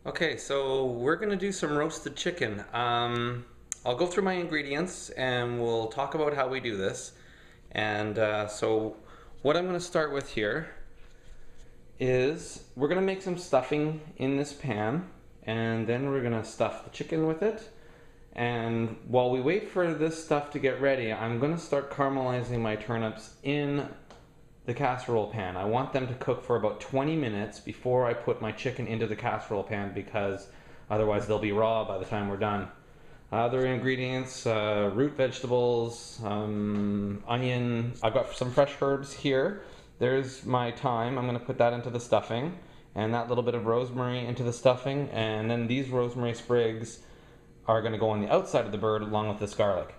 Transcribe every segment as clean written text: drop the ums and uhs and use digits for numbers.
Okay, so we're gonna do some roasted chicken. I'll go through my ingredients and we'll talk about how we do this. And so what I'm gonna start with here is we're gonna make some stuffing in this pan, and then we're gonna stuff the chicken with it. And while we wait for this stuff to get ready, I'm gonna start caramelizing my turnips in the casserole pan. I want them to cook for about 20 minutes before I put my chicken into the casserole pan, because otherwise they'll be raw by the time we're done. Other ingredients, root vegetables, onion. I've got some fresh herbs here. There's my thyme. I'm going to put that into the stuffing, and that little bit of rosemary into the stuffing, and then these rosemary sprigs are going to go on the outside of the bird along with this garlic.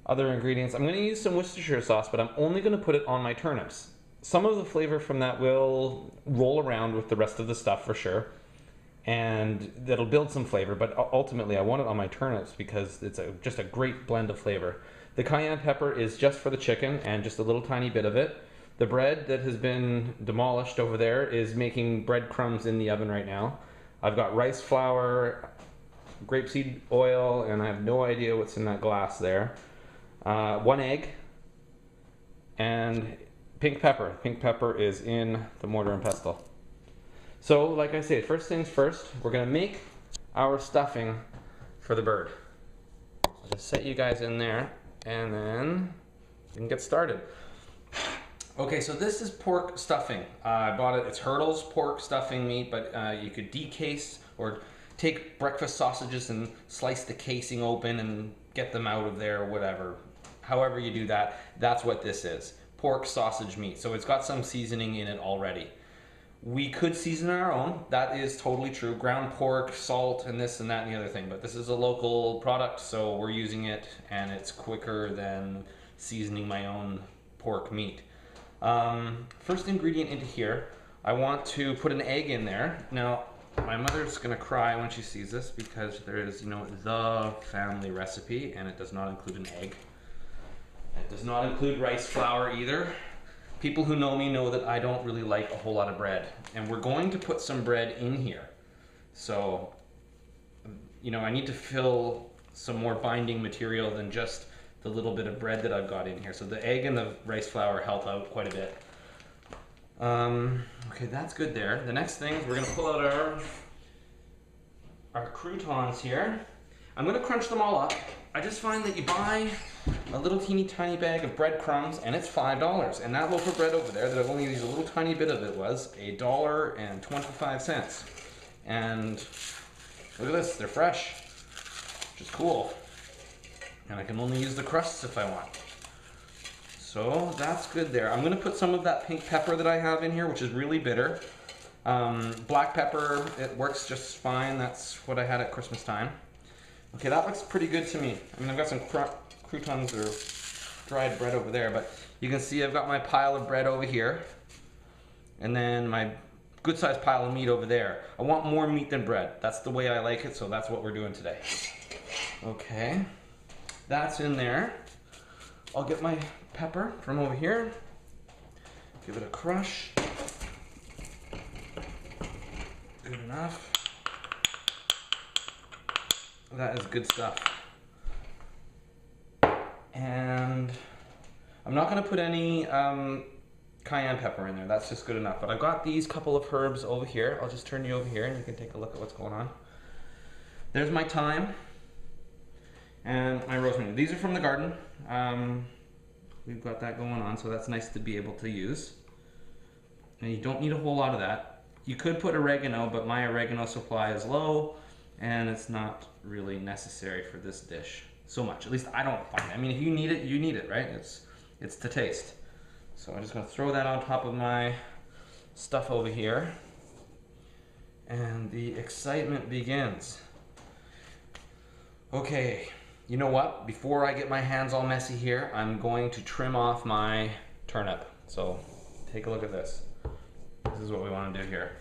Other ingredients, I'm going to use some Worcestershire sauce, but I'm only going to put it on my turnips. Some of the flavor from that will roll around with the rest of the stuff for sure, and that'll build some flavor, but ultimately I want it on my turnips because it's just a great blend of flavor. The cayenne pepper is just for the chicken and just a little tiny bit of it. The bread that has been demolished over there is making breadcrumbs in the oven right now. I've got rice flour, grapeseed oil, and I have no idea what's in that glass there. 1 egg, and pink pepper. Pink pepper is in the mortar and pestle. So, like I said, first things first, we're going to make our stuffing for the bird. I'll just set you guys in there, and then we can get started. Okay, so this is pork stuffing. I bought it, it's Hurdle's pork stuffing meat, but you could decase or take breakfast sausages and slice the casing open and get them out of there or whatever. However you do that, that's what this is. Pork sausage meat. So it's got some seasoning in it already. We could season our own. That is totally true. Ground pork, salt, and this and that and the other thing. But this is a local product, so we're using it, and it's quicker than seasoning my own pork meat. First ingredient into here, I want to put an egg in there. Now, my mother's gonna cry when she sees this because there is, the family recipe, and it does not include an egg. It does not include rice flour either. People who know me know that I don't really like a whole lot of bread, and we're going to put some bread in here. So, I need to fill some more binding material than just the little bit of bread that I've got in here. So the egg and the rice flour help out quite a bit. Okay, that's good there. The next thing is we're gonna pull out our croutons here. I'm gonna crunch them all up. I just find that you buy a little teeny tiny bag of breadcrumbs and it's $5. And that loaf of bread over there that I've only used a little tiny bit of it was $1.25. And look at this, they're fresh, which is cool. And I can only use the crusts if I want. So that's good there. I'm gonna put some of that pink pepper that I have in here, which is really bitter. Black pepper, it works just fine. That's what I had at Christmas time. Okay, that looks pretty good to me. I mean, I've got some croutons or dried bread over there, but you can see I've got my pile of bread over here, and then my good sized pile of meat over there. I want more meat than bread. That's the way I like it, so that's what we're doing today. Okay, that's in there. I'll get my pepper from over here, give it a crush. Good enough. That is good stuff. And I'm not going to put any cayenne pepper in there. That's just good enough. But I've got these couple of herbs over here. I'll just turn you over here and you can take a look at what's going on. There's my thyme and my rosemary. These are from the garden. We've got that going on, so that's nice to be able to use. And you don't need a whole lot of that. You could put oregano, but my oregano supply is low, and it's not really necessary for this dish so much. At least I don't find it. I mean, if you need it, you need it, right? It's to taste. So I'm just gonna throw that on top of my stuff over here, and the excitement begins. Okay, you know what? Before I get my hands all messy here, I'm going to trim off my turnip. So take a look at this. This is what we want to do here.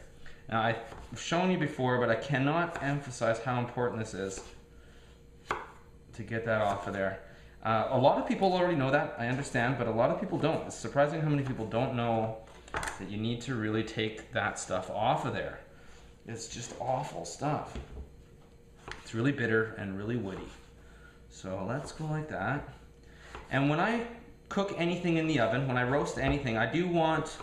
Now, I've shown you before, but I cannot emphasize how important this is to get that off of there. A lot of people already know that, I understand, but a lot of people don't. It's surprising how many people don't know that you need to really take that stuff off of there. It's just awful stuff. It's really bitter and really woody. So let's go like that. And when I cook anything in the oven, when I roast anything, I do want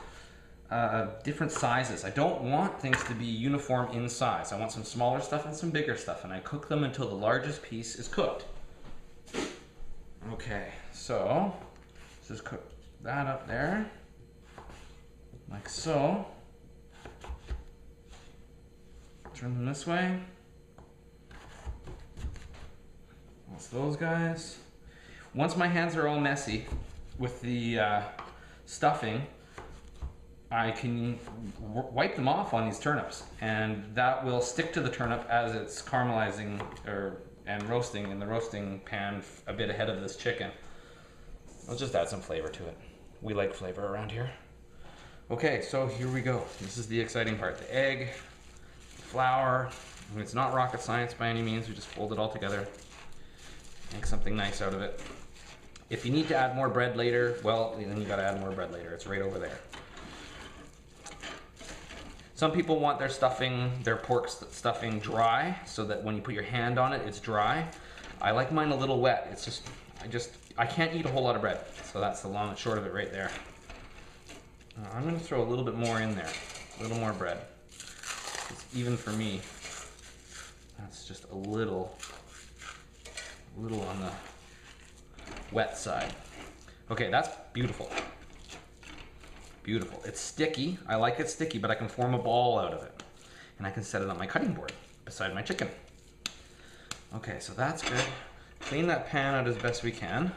different sizes. I don't want things to be uniform in size. I want some smaller stuff and some bigger stuff, and I cook them until the largest piece is cooked. Okay, so let's just cook that up there, like so. Turn them this way. That's those guys. Once my hands are all messy with the stuffing, I can wipe them off on these turnips, and that will stick to the turnip as it's caramelizing and roasting in the roasting pan a bit ahead of this chicken. I'll just add some flavor to it. We like flavor around here. Okay, so here we go. This is the exciting part. The egg, the flour. I mean, it's not rocket science by any means. We just fold it all together, make something nice out of it. If you need to add more bread later, well, then you gotta add more bread later. It's right over there. Some people want their stuffing, their pork stuffing dry, so that when you put your hand on it, it's dry. I like mine a little wet. It's just, I can't eat a whole lot of bread. So that's the long and short of it right there. I'm gonna throw a little bit more in there, a little more bread. It's even for me, that's just a little on the wet side. Okay, that's beautiful. Beautiful. It's sticky. I like it sticky, but I can form a ball out of it. And I can set it on my cutting board beside my chicken. Okay, so that's good. Clean that pan out as best we can.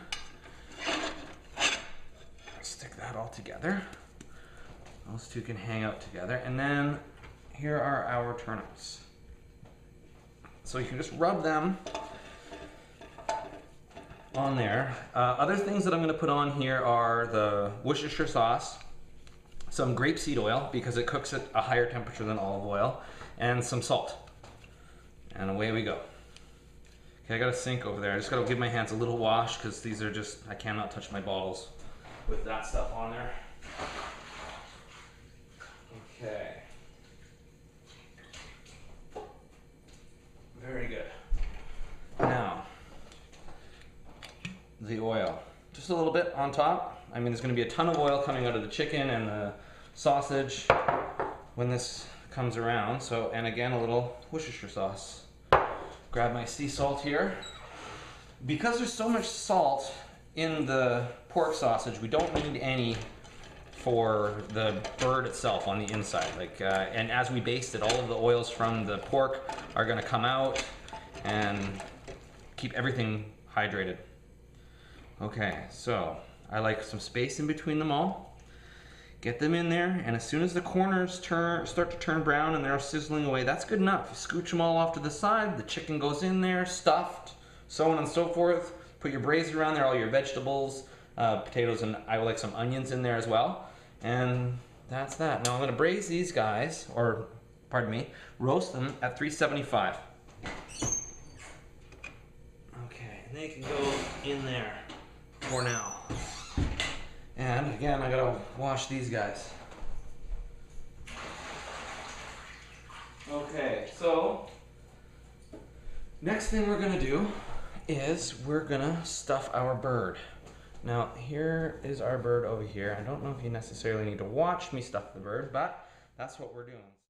Stick that all together. Those two can hang out together. And then here are our turnips. So you can just rub them on there. Other things that I'm going to put on here are the Worcestershire sauce, some grapeseed oil because it cooks at a higher temperature than olive oil, and some salt. And away we go. Okay, I got a sink over there. I just got to give my hands a little wash because these are just, I cannot touch my bottles with that stuff on there. Okay. Very good. Now, the oil. Just a little bit on top. I mean, there's going to be a ton of oil coming out of the chicken and the sausage when this comes around. So, and again, a little Worcestershire sauce. Grab my sea salt here. Because there's so much salt in the pork sausage, we don't need any for the bird itself on the inside. And as we baste it, all of the oils from the pork are going to come out and keep everything hydrated. Okay, so I like some space in between them all. Get them in there, and as soon as the corners start to turn brown and they're sizzling away, that's good enough. You scooch them all off to the side, the chicken goes in there, stuffed, so on and so forth. Put your braise around there, all your vegetables, potatoes, and I would like some onions in there as well. And that's that. Now I'm going to braise these guys, or pardon me, roast them at 375. Okay, and they can go in there for now. And again, I gotta wash these guys. Okay, so next thing we're gonna do is we're gonna stuff our bird. Now here is our bird over here. I don't know if you necessarily need to watch me stuff the bird, but that's what we're doing.